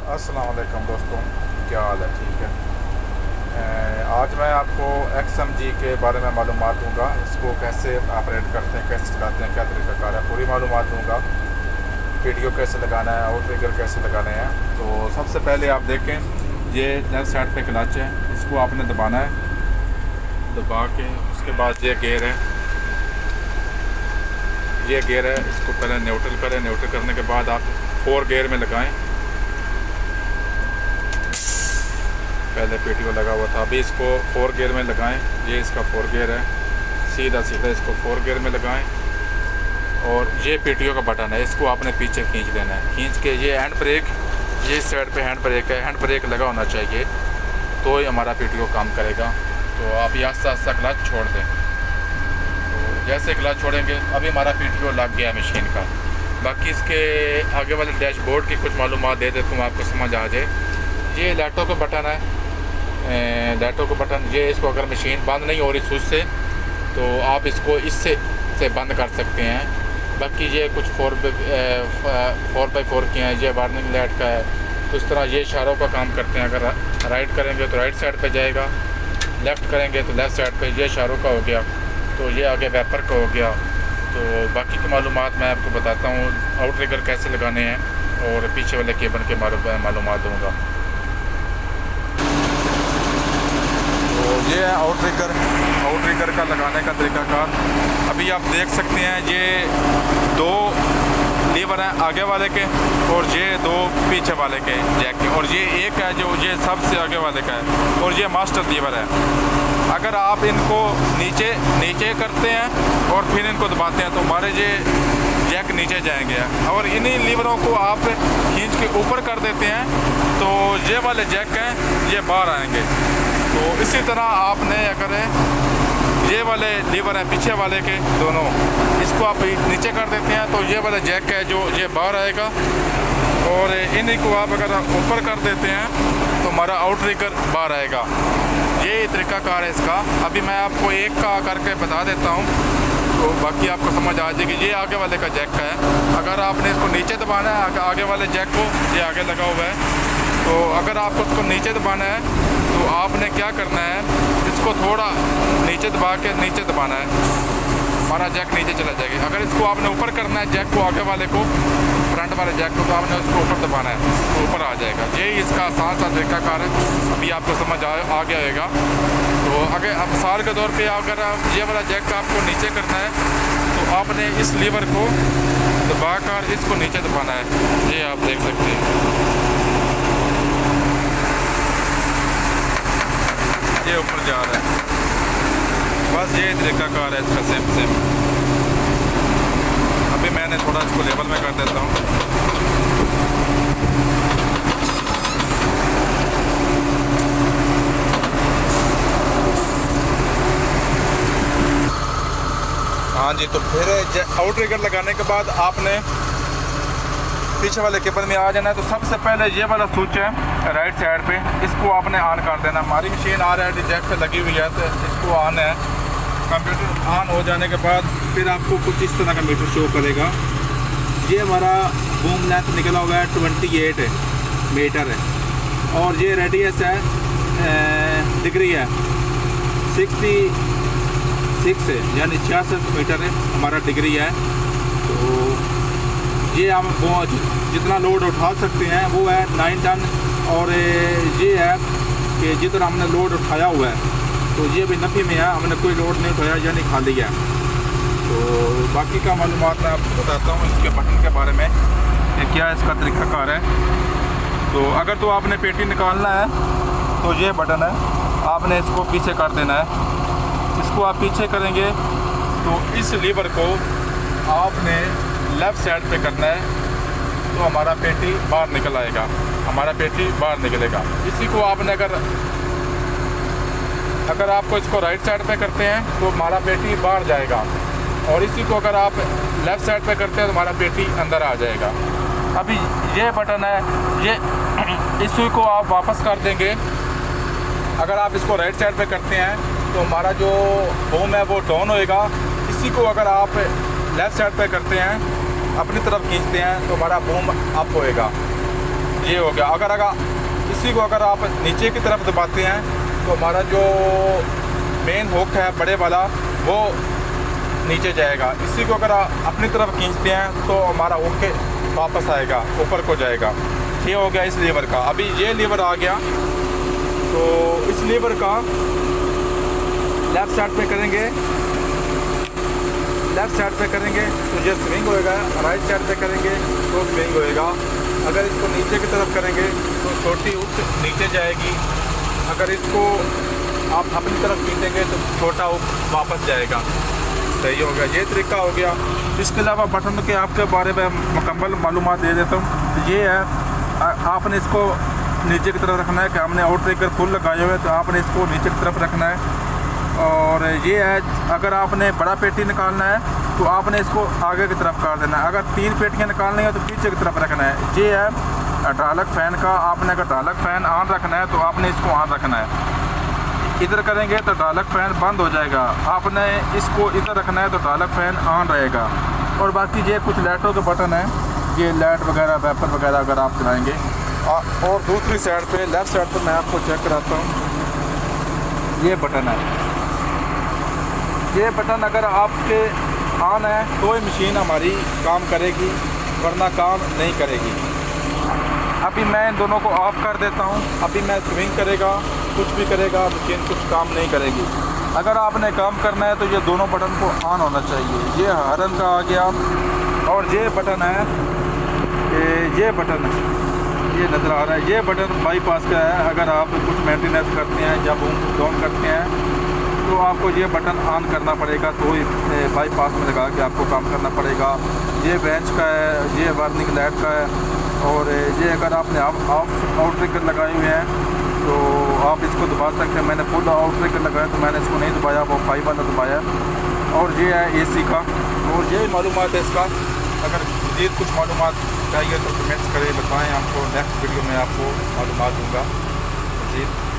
अस्सलाम वालेकुम दोस्तों, क्या हाल है? ठीक है। आज मैं आपको XMG के बारे में मालूमात दूंगा। इसको कैसे ऑपरेट करते हैं, कैसे चलाते हैं, क्या तरीक़ाकार है, पूरी मालूमात दूंगा। वीडियो कैसे लगाना है और ट्रिगर कैसे लगाने हैं। तो सबसे पहले आप देखें, ये लेफ़्ट साइड पे क्लच है, इसको आपने दबाना है। दबा के उसके बाद ये गेयर है, ये गेयर है, इसको पहले न्यूट्रल करें। न्यूट्रल करने के बाद आप 4 गियर में लगाएं। पहले PTO लगा हुआ था, अभी इसको 4 गियर में लगाएं। ये इसका 4 गियर है, सीधा सीधा इसको 4 गियर में लगाएं। और ये PTO का बटन है, इसको आपने पीछे खींच देना है। खींच के ये हैंड ब्रेक, ये इस साइड पे हैंड ब्रेक है, हैंड ब्रेक लगा होना चाहिए, तो ही हमारा PTO काम करेगा। तो आप ये आस्ता आस्ता क्लच छोड़ दें। तो जैसे क्लच छोड़ेंगे, अभी हमारा PTO लग गया मशीन का। बाकी इसके आगे वाले डैशबोर्ड की कुछ मालूमात दे देता हूँ, आपको समझ आ जाए। ये लाइटों का बटन है, लाइटों का बटन। ये इसको अगर मशीन बंद नहीं हो रही स्विच से, तो आप इसको इससे बंद कर सकते हैं। बाकी ये कुछ 4x4 की हैं, ये वार्निंग लाइट का है। तो इस तरह ये इशारों का काम करते हैं। अगर राइट करेंगे तो राइट साइड पे जाएगा, लेफ़्ट करेंगे तो लेफ़्ट साइड पे। ये इशारों का हो गया, तो ये आगे वेपर का हो गया। तो बाकी की मालूमात मैं आपको बताता हूँ, आउट ट्रिगर कैसे लगाने हैं और पीछे वाले केबल के मालूमात दूँगा। तो ये है आउट ट्रिगर का लगाने का तरीक़ाकार। अभी आप देख सकते हैं, ये 2 लीवर हैं आगे वाले के, और ये 2 पीछे वाले के जैक के, और ये एक है जो ये सबसे आगे वाले का है, और ये मास्टर लीवर है। अगर आप इनको नीचे करते हैं और फिर इनको दबाते हैं, तो हमारे ये जैक नीचे जाएंगे। और इन्हीं लीवरों को आप खींच के ऊपर कर देते हैं, तो ये वाले जैक हैं, ये बाहर आएंगे। तो इसी तरह आपने अगर ये वाले लीवर हैं पीछे वाले के दोनों, इसको आप नीचे कर देते हैं, तो ये वाला जैक है जो ये बाहर आएगा। और इन्हीं को आप अगर ऊपर कर देते हैं, तो हमारा आउट ट्रिगर बाहर आएगा। ये तरीक़ाकार है इसका। अभी मैं आपको एक का करके बता देता हूँ, तो बाकी आपको समझ आ जाएगी। ये आगे वाले का जैक है। अगर आपने इसको नीचे दबाना है, आगे वाले जैक को, ये आगे लगा हुआ है, तो अगर आपको इसको नीचे दबाना है, तो आपने क्या करना है, इसको थोड़ा नीचे दबा के नीचे दबाना है, हमारा जैक नीचे चला जाएगा। अगर इसको आपने ऊपर करना है जैक को, आगे वाले को, फ्रंट वाले जैक को, तो आपने उसको ऊपर दबाना है, तो ऊपर आ जाएगा। यही इसका आसान सा तरीक़ाकार है। अभी आपको समझ आ गया होगा। तो अगर अब मिसाल के तौर पे अगर ये वाला जैक आपको नीचे करना है, तो आपने इस लीवर को दबाकर इसको नीचे दबाना है। ये आप देख सकते हैं, ये ऊपर जा रहा है। बस ये तरीक़ाकार है इसका, सेम। अभी मैंने थोड़ा इसको लेवल में कर देता हूँ। हाँ जी, तो फिर आउट ट्रिगर लगाने के बाद आपने पीछे वाले केबल में आ जाना है। तो सबसे पहले ये वाला स्विच है राइट साइड पे, इसको आपने ऑन कर देना। हमारी मशीन ऑलरेडी जैक पे लगी हुई है, तो इसको ऑन है। कंप्यूटर ऑन हो जाने के बाद फिर आपको कुछ इस तरह का मीटर शो करेगा। ये हमारा बूम लेंथ निकला हुआ है 28 मीटर है, और ये रेडियस है डिग्री है 66 है, यानी 66 मीटर है हमारा डिग्री है। तो ये हम जितना लोड उठा सकते हैं वो है 9 टन। और ये है कि जितना हमने लोड उठाया हुआ है, तो ये भी नफ़ी में है, हमने कोई लोड नहीं उठाया, यानी खाली है। तो बाकी का मालूमात मैं आपको बताता हूँ इसके बटन के बारे में, कि क्या इसका तरीक़ाकार है। तो अगर तो आपने पेटी निकालना है, तो ये बटन है, आपने इसको पीछे कर देना है। इसको आप पीछे करेंगे, तो इस लीवर को आपने लेफ़्ट साइड पे करना है, तो हमारा पेटी बाहर निकल आएगा, हमारा पेटी बाहर निकलेगा। इसी को आपने अगर आपको इसको राइट साइड पे करते हैं, तो हमारा पेटी बाहर जाएगा। और इसी को अगर आप लेफ़्ट साइड पे करते हैं, तो हमारा पेटी अंदर आ जाएगा। अभी ये बटन है, ये इसी को आप वापस कर देंगे। अगर आप इसको राइट साइड पे करते हैं, तो हमारा जो बूम है वो डाउन होएगा। इसी को अगर आप लेफ़्ट साइड पे करते हैं, अपनी तरफ खींचते हैं, तो हमारा बूम अप होएगा। ये हो गया। अगर इसी को अगर आप नीचे की तरफ दबाते हैं तो हमारा जो मेन हुक है बड़े वाला वो नीचे जाएगा। इसी को अगर आप अपनी तरफ खींचते हैं तो हमारा हुक वापस आएगा, ऊपर को जाएगा। ये हो गया इस लीवर का। अभी ये लीवर आ गया तो इस लीवर का लेफ़्ट साइड पे करेंगे, लेफ़्ट साइड पे करेंगे तो ये स्विंग होएगा, राइट साइड पे करेंगे तो स्विंग होएगा। अगर इसको नीचे की तरफ करेंगे तो छोटी हुक नीचे जाएगी। अगर इसको आप अपनी तरफ खींचेंगे तो छोटा हुक वापस जाएगा। सही हो गया, ये तरीका हो गया। इसके अलावा बटन के आपके बारे में मुकम्मल मालूमात दे देता हूँ। ये है, आपने इसको नीचे की तरफ रखना है कि हमने आउट ट्रिगर फुल लगाए हुए हैं तो आपने इसको नीचे की तरफ रखना है। और ये है, अगर आपने बड़ा पेटी निकालना है तो आपने इसको आगे की तरफ कर देना है। अगर 3 पेटियाँ निकालनी है तो पीछे की तरफ रखना है। ये है हाइड्रोलिक फ़ैन का, आपने अगर हाइड्रोलिक फ़ैन ऑन रखना है तो आपने इसको ऑन रखना है। इधर करेंगे तो हाइड्रोलिक फ़ैन बंद हो जाएगा, आपने इसको इधर रखना है तो हाइड्रोलिक फ़ैन ऑन रहेगा। और बाकी ये कुछ लाइटों के बटन हैं, ये लाइट वगैरह वेपर वगैरह अगर आप चलाएँगे। और दूसरी साइड पे लेफ़्ट साइड पे मैं आपको चेक कराता हूँ। ये बटन है, ये बटन अगर आपके ऑन है तो ही मशीन हमारी काम करेगी, वरना काम नहीं करेगी। अभी मैं इन दोनों को ऑफ़ कर देता हूँ। अभी मैं स्विंग करेगा, कुछ भी करेगा, मशीन कुछ काम नहीं करेगी। अगर आपने काम करना है तो ये दोनों बटन को ऑन होना चाहिए। ये हॉर्न का आ गया। और ये बटन है, ये बटन ये नज़र आ रहा है, ये बटन बाईपास का है। अगर आप कुछ मेंटेनेंस करते हैं या बूम डाउन करते हैं तो आपको ये बटन ऑन करना पड़ेगा, तो बाईपास में लगा के आपको काम करना पड़ेगा। ये बेंच का है, ये वार्निंग लाइट का है। और ये अगर आपने ऑफ आउट ट्रिगर लगाए हुए हैं तो आप इसको दबा सकते हैं। मैंने फुल आउट ट्रिगर लगाया तो मैंने इसको नहीं दबाया, वो 5 वाला दबाया। और ये है AC का, और ये मालूमात है इसका। अगर मज़ीद कुछ मालूमात चाहिए तो कमेंट्स करें, बताएँ, आपको नेक्स्ट वीडियो में आपको मालूमात दूँगा मज़ीद।